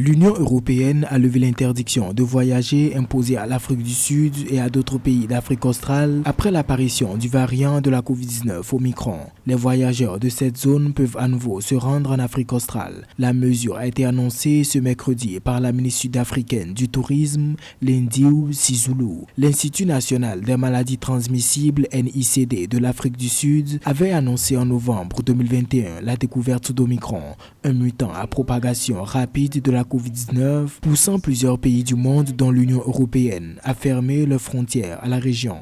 L'Union européenne a levé l'interdiction de voyager imposée à l'Afrique du Sud et à d'autres pays d'Afrique australe après l'apparition du variant de la Covid-19 Omicron. Les voyageurs de cette zone peuvent à nouveau se rendre en Afrique australe. La mesure a été annoncée ce mercredi par la ministre sud-africaine du Tourisme, Lindiwe Sisulu. L'Institut national des maladies transmissibles NICD de l'Afrique du Sud avait annoncé en novembre 2021 la découverte d'Omicron, un mutant à propagation rapide de la Covid-19, poussant plusieurs pays du monde dont l'Union européenne à fermer leurs frontières à la région.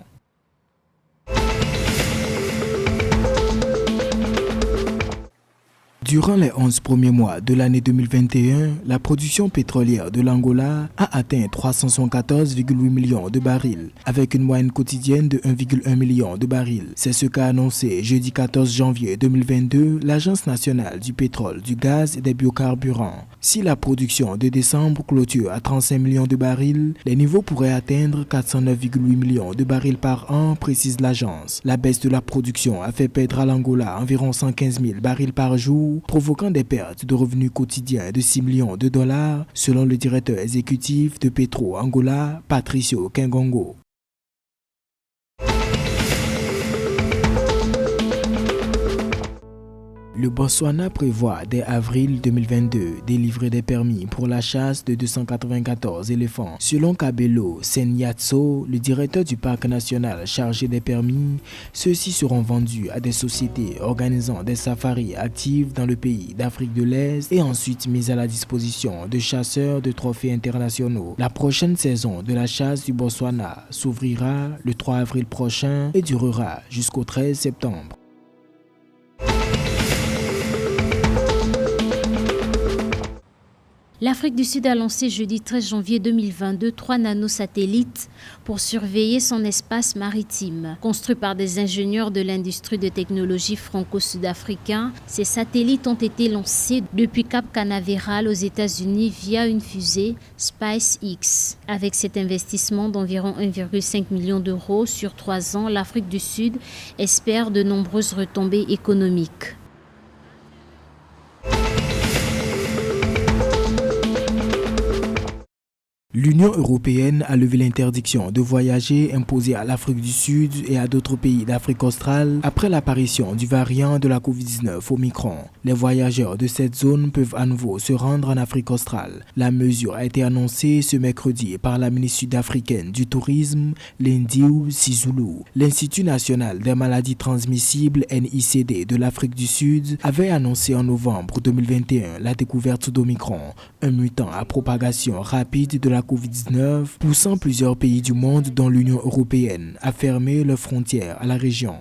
Durant les 11 premiers mois de l'année 2021, la production pétrolière de l'Angola a atteint 374,8 millions de barils, avec une moyenne quotidienne de 1,1 million de barils. C'est ce qu'a annoncé jeudi 14 janvier 2022 l'Agence nationale du pétrole, du gaz et des biocarburants. Si la production de décembre clôture à 35 millions de barils, les niveaux pourraient atteindre 409,8 millions de barils par an, précise l'agence. La baisse de la production a fait perdre à l'Angola environ 115 000 barils par jour, provoquant des pertes de revenus quotidiens de 6 millions de dollars, selon le directeur exécutif de Petro Angola, Patricio Kengongo. Le Botswana prévoit dès avril 2022 délivrer des permis pour la chasse de 294 éléphants. Selon Kabelo Senyatso, le directeur du parc national chargé des permis, ceux-ci seront vendus à des sociétés organisant des safaris actifs dans le pays d'Afrique de l'Est et ensuite mis à la disposition de chasseurs de trophées internationaux. La prochaine saison de la chasse du Botswana s'ouvrira le 3 avril prochain et durera jusqu'au 13 septembre. L'Afrique du Sud a lancé jeudi 13 janvier 2022 3 nanosatellites pour surveiller son espace maritime. Construits par des ingénieurs de l'industrie de technologie franco-sud-africain, ces satellites ont été lancés depuis Cap Canaveral aux États-Unis via une fusée SpaceX. Avec cet investissement d'environ 1,5 million d'euros sur 3 ans, l'Afrique du Sud espère de nombreuses retombées économiques. L'Union européenne a levé l'interdiction de voyager imposée à l'Afrique du Sud et à d'autres pays d'Afrique australe après l'apparition du variant de la Covid-19 Omicron. Les voyageurs de cette zone peuvent à nouveau se rendre en Afrique australe. La mesure a été annoncée ce mercredi par la ministre sud-africaine du Tourisme, Lindiwe Sisulu. L'Institut national des maladies transmissibles NICD de l'Afrique du Sud avait annoncé en novembre 2021 la découverte d'Omicron, un mutant à propagation rapide de la Covid-19, poussant plusieurs pays du monde dont l'Union européenne à fermer leurs frontières à la région.